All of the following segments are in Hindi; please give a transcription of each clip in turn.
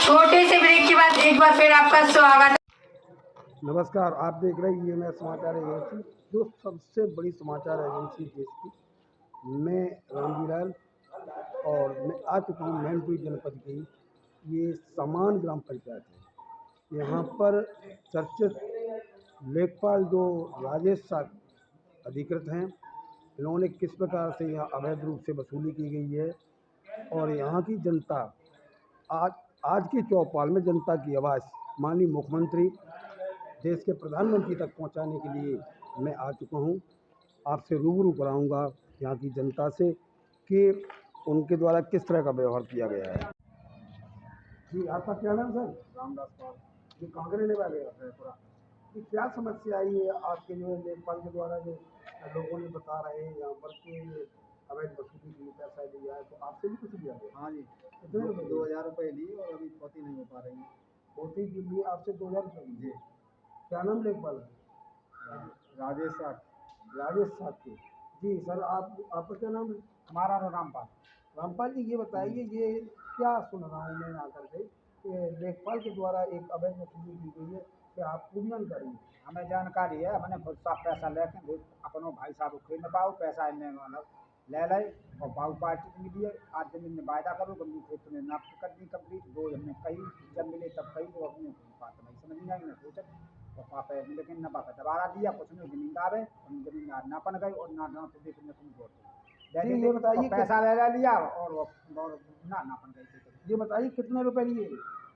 छोटे से ब्रेक के बाद एक बार फिर आपका स्वागत। नमस्कार, आप देख रहे हैं यूएमएस समाचार एजेंसी, जो सबसे बड़ी समाचार एजेंसी देश की। मैं रामजीलाल और मैं आ चुका हूँ मैनपुरी जनपद की ये समान ग्राम पंचायत है। यहाँ पर चर्चित लेखपाल जो राजेश साग अधिकृत हैं, इन्होंने किस प्रकार से यहाँ अवैध रूप से वसूली की गई है और यहाँ की जनता आज की चौपाल में जनता की आवाज़ माननीय मुख्यमंत्री देश के प्रधानमंत्री तक पहुंचाने के लिए मैं आ चुका हूं। आपसे रूबरू कराऊंगा यहाँ की जनता से कि उनके द्वारा किस तरह का व्यवहार किया गया है। जी, आपका क्या नाम सर? रामदास पाल। जी, कांग्रेस निभा गया है पूरा। कि क्या समस्या आई है आपके जो लेखपाल के द्वारा, जो लोगों ने बता रहे हैं यहाँ पर कि अवैध वसूली के लिए पैसा लिया है, तो आपसे भी कुछ लिया गया? हाँ जी, कितने रुपये? 2000 रुपये लिए और अभी पौती नहीं हो पा रही है। पोती के लिए आपसे 2000 रुपये जी। क्या नाम लेखपाल है? राजेश साग। राजेश साथी। जी सर, आपका क्या नाम है? हमारा नाम रामपाल। रामपाल जी, ये बताइए, ये क्या सुन रहा हूँ मैं आकर के कि लेखपाल के द्वारा एक अवैध वसूली की गई है, क्या आपको भी जानकारी है? हमें जानकारी है, हमने खुद साफ पैसा लेके अपनों भाई साहब को खरीदने पाओ पैसा इन्हें मतलब ले ले और पाऊ पार्टी को मिली है। आज जमीन में वायदा करो गंदी खेत में नाप कर दी कंप्लीट दो हमने कही जब मिले तब कही तो अपने बात नहीं समझ नहीं आई। मैं सोचा तो पापा लेकिन न पापा दोबारा दिया कुछ नहीं जमीन दावे जमीन ना पन गई और ना ना तो देखने तुम जोड़ ये बताइए पैसा ले लिया और ना नापन गई। ये बताइए कितने रुपए लिए?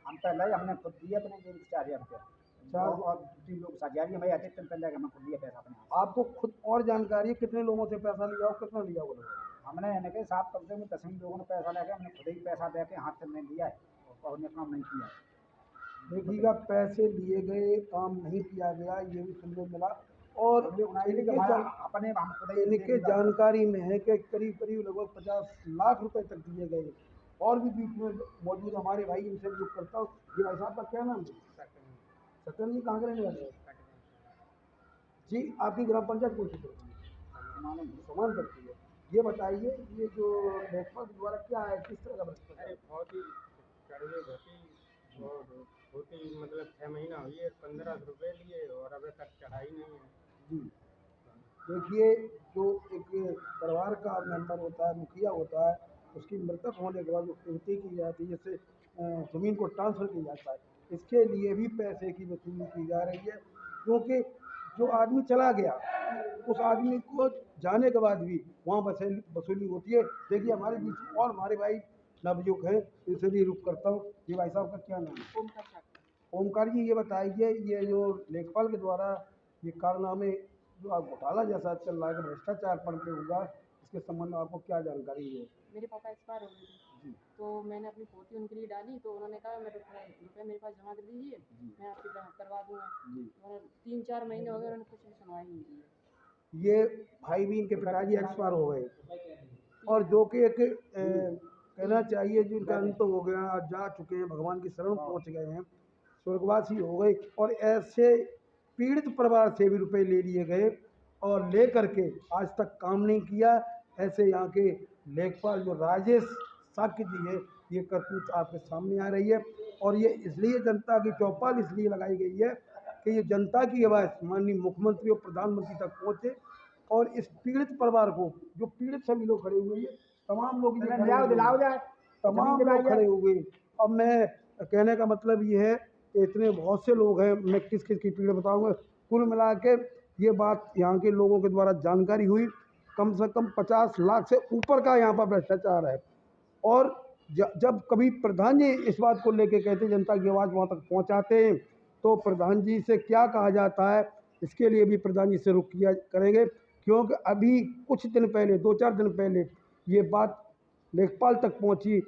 हम पहले हमने खुद दिया अपने 4000 रुपये और 3 लोग साथ जारी भाई आते पहले हमने खुद दिया पैसा अपने। आपको खुद और जानकारी है कितने लोगों से पैसा लिया और कितना लिया वो लोग? हमने यानी कि 7 कम से कम 10 लोगों ने पैसा लेके हमने खुद ही पैसा दे के हाथ से नहीं लिया है और उन्हें काम नहीं किया। देखिएगा, पैसे लिए गए, काम नहीं किया गया, ये भी सुनने मिला। और इनके जानकारी में है कि करीब करीब लगभग 50 लाख रुपए तक दिए गए। और भी बीच में मौजूद हमारे भाई, इनसे भी करता हूँ। जी भाई साहब, का क्या नाम है? सत्यन जी, कहाँ के वाले? जी, आपकी ग्राम पंचायत कौन सी करती है? समान करती है। ये बताइए, ये जो लेखपाल द्वारा क्या है, किस तरह का भ्रष्टाचार? बहुत ही कड़वे घटी और होती मतलब 6 महीना हुई है, 15 रुपये लिए और अभी तक चढ़ाई नहीं है। जी, देखिए, जो एक परिवार का मेंबर होता है, मुखिया होता है, उसकी मृतक होने के बाद जो पूर्ति की जाती है, जैसे ज़मीन को ट्रांसफ़र किया जाता है, इसके लिए भी पैसे की वसूली की जा रही है। क्योंकि जो आदमी चला गया, उस आदमी को जाने के बाद भी वहाँ वसूली होती है। देखिए, हमारे बीच और हमारे भाई नवयुवक हैं, इनसे भी रुख करता हूँ। ये भाई साहब का क्या नाम है? ओमकार जी, ये बताइए, ये जो लेखपाल के द्वारा ये कारनामे जो आप घोटाला जैसा चल रहा है, भ्रष्टाचार पर पे हुआ, इसके संबंध में आपको क्या जानकारी है? मेरे पापा एक्सपायर हो गए थे, तो मैंने अपनी पोती उनके लिए डाली, तो उन्होंने कहा मैं रुपये मेरे पास जमा कर दीजिए, मैं आपकी करवा दूँगा। 3-4 महीने हो गए, उन्होंने कुछ भी सुनवाई नहीं की। ये भाई भी इनके पिताजी एक्सपायर हो गए और जो कि एक कहना चाहिए जिनका अंत हो गया, जा चुके हैं, भगवान की शरण पहुंच गए हैं, स्वर्गवासी हो गए। और ऐसे पीड़ित परिवार से भी रुपए ले लिए गए और ले करके आज तक काम नहीं किया। ऐसे यहाँ के लेखपाल जो राजेश साक्य जी है, ये करतूत आपके सामने आ रही है। और ये इसलिए जनता की चौपाल इसलिए लगाई गई है कि ये जनता की आवाज़ माननीय मुख्यमंत्री और प्रधानमंत्री तक पहुँचे और इस पीड़ित परिवार को, जो पीड़ित सभी लोग खड़े हुए हैं, तमाम लोग तमाम लोग खड़े हुए। अब मैं कहने का मतलब ये है कि इतने बहुत से लोग हैं, मैं किस किस की पीड़ा बताऊंगा। कुल मिला के ये बात यहाँ के लोगों के द्वारा जानकारी हुई, कम से कम 50 लाख से ऊपर का यहाँ पर भ्रष्टाचार है। और जब कभी प्रधान जी इस बात को लेके कहते जनता की आवाज़ वहाँ तक पहुँचाते हैं, तो प्रधान जी से क्या कहा जाता है, इसके लिए भी प्रधान जी से रुख किया करेंगे। क्योंकि अभी कुछ दिन पहले, 2-4 दिन पहले ये बात लेखपाल तक पहुंची,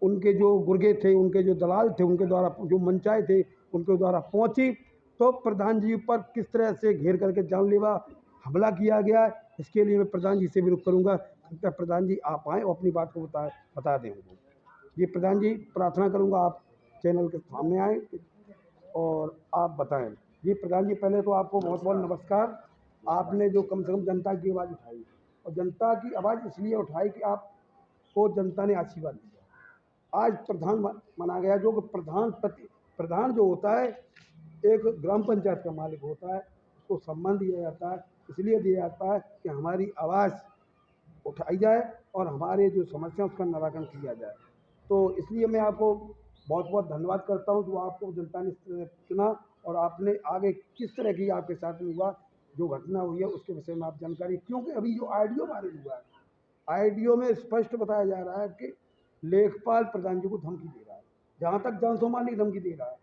उनके जो गुर्गे थे, उनके जो दलाल थे, उनके द्वारा जो मंचाए थे, उनके द्वारा पहुंची, तो प्रधान जी पर किस तरह से घेर करके जानलेवा हमला किया गया। इसके लिए मैं प्रधान जी से भी रुख करूँगा। प्रधान जी आप आएँ और अपनी बात को बता दें उनको। ये प्रधान जी, प्रार्थना करूँगा आप चैनल के सामने आएँ और आप बताएं। जी प्रधान जी, पहले तो आपको बहुत बहुत नमस्कार। आपने जो कम से कम जनता की आवाज़ उठाई, और जनता की आवाज़ इसलिए उठाई कि आपको जनता ने आशीर्वाद दिया। आज प्रधान माना गया, जो कि प्रधान जो होता है एक ग्राम पंचायत का मालिक होता है, उसको सम्मान दिया जाता है, इसलिए दिया जाता है कि हमारी आवाज़ उठाई जाए और हमारे जो समस्या उसका निराकरण किया जाए। तो इसलिए मैं आपको बहुत बहुत धन्यवाद करता हूँ जो आपको जनता ने चुना और आपने आगे किस तरह की आपके साथ में हुआ जो घटना हुई है उसके विषय में आप जानकारी, क्योंकि अभी जो आईडीओ वायरल हुआ है, आईडीओ में स्पष्ट बताया जा रहा है कि लेखपाल प्रधान जी को धमकी दे रहा है, जहाँ तक जानसो मारने की धमकी दे रहा है,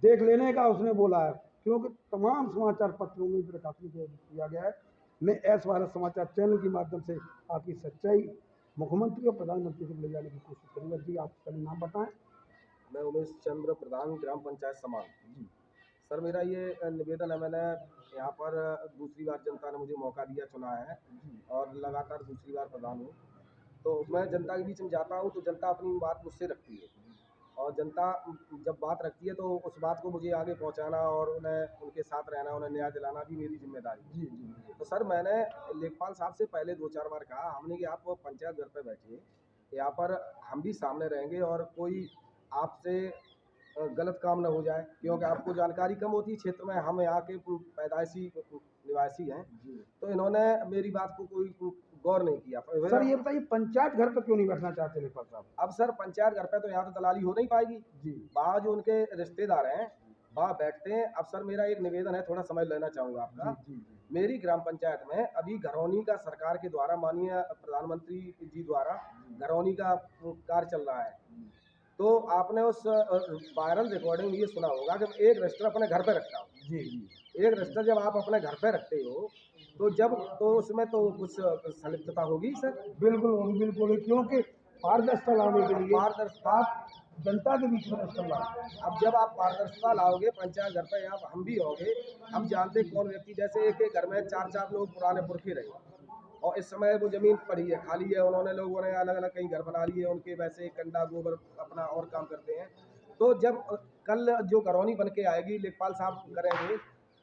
देख लेने का उसने बोला है, क्योंकि तमाम समाचार पत्रों में प्रकाशित किया गया है। मैं एस भारत समाचार चैनल के माध्यम से आपकी सच्चाई मुख्यमंत्री और प्रधानमंत्री तक ले जाने की कोशिश करूँगा। जी, आप अपना नाम बताएं। मैं उमेश चंद्र प्रधान, ग्राम पंचायत समान। जी सर, मेरा ये निवेदन है, मैंने यहाँ पर दूसरी बार जनता ने मुझे मौका दिया, चुना है और लगातार दूसरी बार प्रधान हूँ। तो मैं जनता के बीच में जाता हूँ तो जनता अपनी बात मुझसे रखती है और जनता जब बात रखती है तो उस बात को मुझे आगे पहुँचाना और उन्हें उनके साथ रहना, उन्हें न्याय दिलाना भी मेरी जिम्मेदारी है। तो सर, मैंने लेखपाल साहब से पहले 2-4 बार कहा, हमने कि आप पंचायत घर पर बैठिए, यहाँ पर हम भी सामने रहेंगे और कोई आपसे गलत काम ना हो जाए, क्योंकि आपको जानकारी कम होती है क्षेत्र में, हम यहाँ के पैदाइशी निवासी हैं। तो इन्होंने मेरी बात को कोई गौर नहीं किया। सर ये बताइए, पंचायत घर पर क्यों नहीं बैठना चाहते लेखपाल साहब? अब सर, पंचायत घर पे तो यहाँ तो दलाली हो नहीं पाएगी जी, वहाँ जो उनके रिश्तेदार हैं वहाँ बैठते हैं। अब सर, मेरा एक निवेदन है, थोड़ा समय लेना चाहूँगा आपका। मेरी ग्राम पंचायत में अभी घरौनी का सरकार के द्वारा, माननीय प्रधानमंत्री जी द्वारा घरौनी का कार्य चल रहा है। तो आपने उस वायरल रिकॉर्डिंग में ये सुना होगा कि एक रजिस्टर अपने घर पे रखता हूँ जी, एक रजिस्टर जब आप अपने घर पे रखते हो तो उसमें तो कुछ संलिप्तता होगी सर। बिल्कुल बिल्कुल, क्योंकि पारदर्शिता लाने के लिए पारदर्शिता जनता के बीच में रजिस्टर लाओ। अब जब आप पारदर्शिता लाओगे पंचायत घर पे, आप हम भी होंगे, हम जानते कौन व्यक्ति, जैसे एक एक घर में 4-4 लोग पुराने पुरखे रहे और इस समय वो जमीन पड़ी है, खाली है, उन्होंने लोगों ने अलग अलग कहीं घर बना लिए, उनके वैसे कंडा गोबर अपना और काम करते हैं। तो जब कल जो घरौनी बन के आएगी, लेखपाल साहब करेंगे,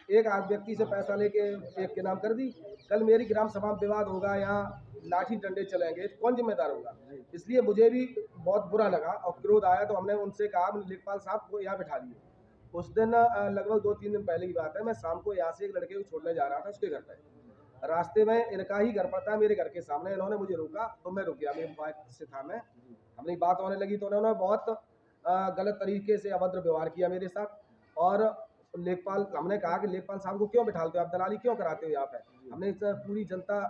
एक आध व्यक्ति से पैसा लेके एक के नाम कर दी, कल मेरी ग्राम सभा में विवाद होगा, यहाँ लाठी डंडे चलेंगे, तो कौन जिम्मेदार होगा? इसलिए मुझे भी बहुत बुरा लगा और क्रोध आया, तो हमने उनसे कहा, लेखपाल साहब को यहाँ बिठा दिए। उस दिन लगभग 2-3 दिन पहले की बात है, मैं शाम को यहाँ से एक लड़के को छोड़ने जा रहा था उसके घर पर, रास्ते में इनका ही घर पड़ता है मेरे घर के सामने, इन्होंने मुझे रोका तो मैं रुक गया, मेरी बाइक से था, मैं अपनी बात होने लगी तो उन्होंने बहुत गलत तरीके से अभद्र व्यवहार किया मेरे साथ। और लेखपाल, हमने कहा कि लेखपाल साहब को क्यों बिठाते हो आप, दलाली क्यों कराते हो यहाँ पे? हमने पूरी जनता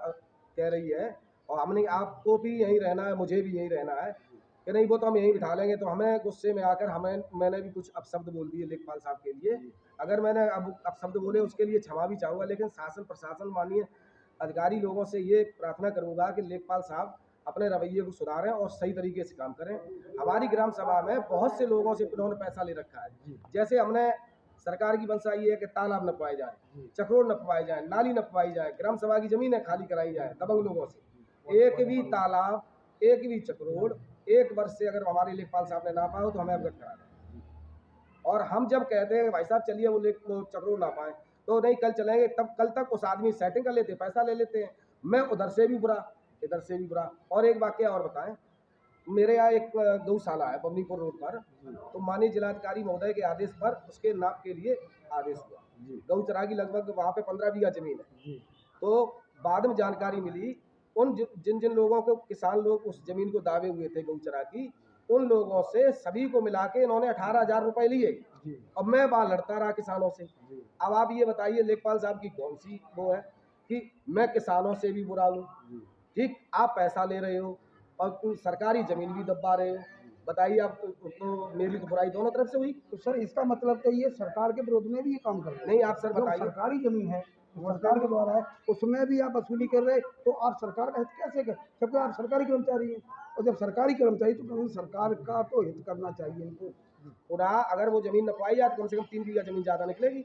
कह रही है और हमने आपको भी यहीं रहना है, मुझे भी यहीं रहना है कि नहीं, वो तो हम यहीं बिठा लेंगे। तो हमें गुस्से में आकर मैंने भी कुछ अपशब्द बोल दिए लेखपाल साहब के लिए। अगर मैंने अब अपशब्द बोले उसके लिए क्षमा भी चाहूँगा, लेकिन शासन प्रशासन माननीय अधिकारी लोगों से ये प्रार्थना करूँगा कि लेखपाल साहब अपने रवैये को सुधारें और सही तरीके से काम करें। हमारी ग्राम सभा में बहुत से लोगों से उन्होंने पैसा ले रखा है, जैसे हमने सरकार की मंशा ये है कि तालाब नपवाए जाए, चक्रोड़ नपवाए जाए, नाली नपवाई जाए, ग्राम सभा की जमीनें खाली कराई जाए दबंग लोगों से। एक भी तालाब, एक भी चक्रोड़ 1 वर्ष से अगर हमारे लेखपाल साहब ने नापा हो तो हमें अवगत करा दें। और हम जब कहते हैं भाई साहब चलिए वो चक्रोड़ ना पाए, तो नहीं कल चलेंगे, तब कल तक उस आदमी सेटिंग कर लेते, पैसा ले लेते हैं। मैं उधर से भी बुरा, इधर से भी बुरा। और एक वाक्य और बताएं, मेरे यहाँ एक गौशाला है बमनीपुर रोड पर, तो माननीय जिलाधिकारी महोदय के आदेश पर उसके नाप के लिए आदेश हुआ। गौ चरा की लगभग वहाँ पे 15 बीघा जमीन है। तो बाद में जानकारी मिली, उन जिन जिन लोगों को, किसान लोग उस जमीन को दावे हुए थे गौ चरा की, उन लोगों से सभी को मिला के इन्होंने 18,000 रुपये लिए। अब मैं वहाँ लड़ता रहा किसानों से। अब आप ये बताइए लेखपाल साहब की कौन सी वो है कि मैं किसानों से भी बुरा हूँ, ठीक? आप पैसा ले रहे हो और सरकारी जमीन भी दबा रहे हो, बताइए आप। तो मेरी तो बुराई दोनों तरफ से हुई। तो सर इसका मतलब तो ये सरकार के विरोध में भी ये काम कर रहे हैं? नहीं, आप सर बताइए। सरकारी जमीन है, सरकार के द्वारा है, उसमें भी आप वसूली कर रहे, तो आप सरकार का हित कैसे कर, जबकि आप सरकारी कर्मचारी हैं। और जब सरकारी कर्मचारी, तो कम सरकार का तो हित करना चाहिए इनको। पूरा अगर वो जमीन नपवाई जाए तो कम से कम 3 बीघा जमीन ज़्यादा निकलेगी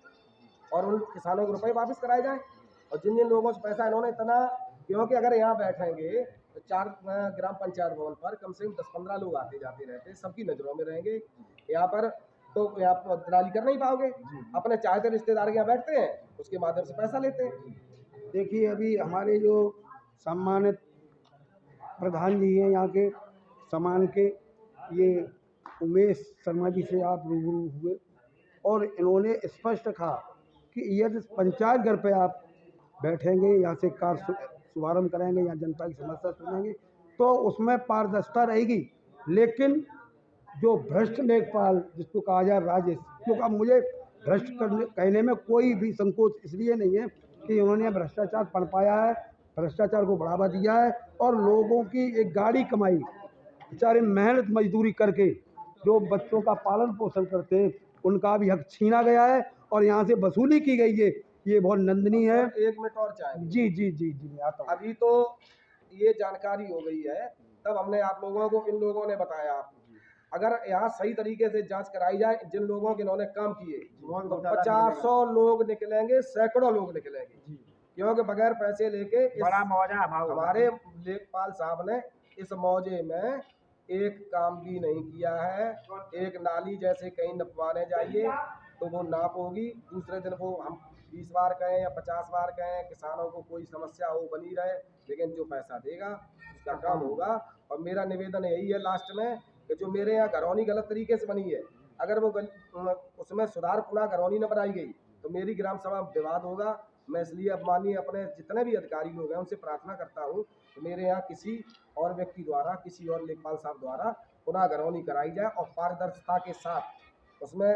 और उन किसानों के रुपए वापस कराए जाएँ। और जिन जिन लोगों से पैसा इन्होंने इतना, क्योंकि अगर यहाँ बैठेंगे तो 4 ग्राम पंचायत भवन पर कम से कम 10-15 लोग आते जाते रहते, सबकी नज़रों में रहेंगे यहाँ पर, तो यहाँ पर दलाली कर नहीं पाओगे। अपने चाहते रिश्तेदार के यहाँ बैठते हैं, उसके माध्यम से पैसा लेते हैं। देखिए अभी हमारे जो सम्मानित प्रधान जी हैं यहाँ के समान के, ये उमेश शर्मा जी से आप रूबरू हुए और इन्होंने स्पष्ट कहा कि यदि पंचायत घर पे आप बैठेंगे, यहाँ से कार्य शुभारम्भ करेंगे, यहाँ जनता की समस्या सुनेंगे तो उसमें पारदर्शिता रहेगी। लेकिन जो भ्रष्ट लेखपाल जिसको कहा जाए राजेश, क्योंकि अब मुझे भ्रष्ट कहने में कोई भी संकोच इसलिए नहीं है कि उन्होंने भ्रष्टाचार पनपाया है, भ्रष्टाचार को बढ़ावा दिया है और लोगों की एक गाड़ी कमाई बेचारे मेहनत मजदूरी करके जो बच्चों का पालन पोषण करते हैं उनका भी हक छीना गया है और यहाँ से वसूली की गई है। ये बहुत निंदनीय है। एक मिनट और चाहे जी जी जी जी मैं आता हूँ। अभी तो ये जानकारी हो गई है, तब हमने आप लोगों को, इन लोगों ने बताया आपको। अगर यहाँ सही तरीके से जांच कराई जाए जिन लोगों के इन्होंने काम किए तो 50 लोग निकलेंगे, सैकड़ों लोग निकलेंगे, क्योंकि बगैर पैसे लेके बड़ा मौजा हमारे लेखपाल साहब ने इस मौजे में एक काम भी नहीं किया है। एक नाली जैसे कहीं नपवाने जाइए तो वो नाप होगी, दूसरे दिन वो हम 20 बार कहें या 50 बार कहें, किसानों को कोई समस्या हो बनी रहे, लेकिन जो पैसा देगा उसका काम होगा। और मेरा निवेदन यही है लास्ट में कि जो मेरे यहाँ घरौनी गलत तरीके से बनी है, अगर वो उसमें सुधारपूर्ण घरौनी न बनाई गई तो मेरी ग्राम सभा विवाद होगा। मैं इसलिए अब माननीय अपने जितने भी अधिकारी लोग हैं उनसे प्रार्थना करता हूँ कि मेरे यहाँ किसी और व्यक्ति द्वारा, किसी और लेखपाल साहब द्वारा पुनः घरौनी कराई जाए और पारदर्शिता के साथ उसमें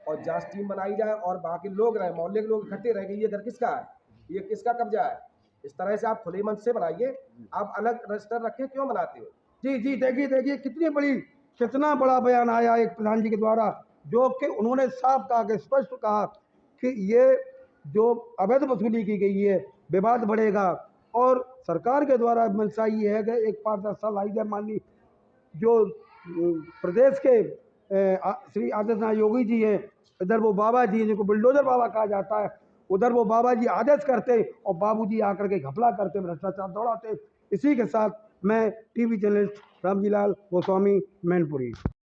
और जांच टीम बनाई जाए और बाकी लोग रहे, मोहल्ले के लोग इकट्ठे रह गए ये घर किसका है, ये किसका कब्जा है। इस तरह से आप खुले मन से बनाइए, आप अलग रजिस्टर रखें, क्यों बनाते हो? जी जी देखिए कितना बड़ा बयान आया एक प्रधान जी के द्वारा, जो कि उन्होंने साफ कहा कि स्पष्ट कहा कि ये जो अवैध वसूली की गई है विवाद बढ़ेगा और सरकार के द्वारा मंशा ये है कि एक पारदर्शिता लाई जाए। माननीय जो प्रदेश के श्री आदित्यनाथ योगी जी हैं, इधर वो बाबा जी जिनको बुलडोजर बाबा कहा जाता है, उधर वो बाबा जी आदेश करते और बाबूजी आकर के घपला करते, भ्रष्टाचार दौड़ाते। इसी के साथ मैं टीवी जर्नलिस्ट रामजी लाल गोस्वामी मैनपुरी।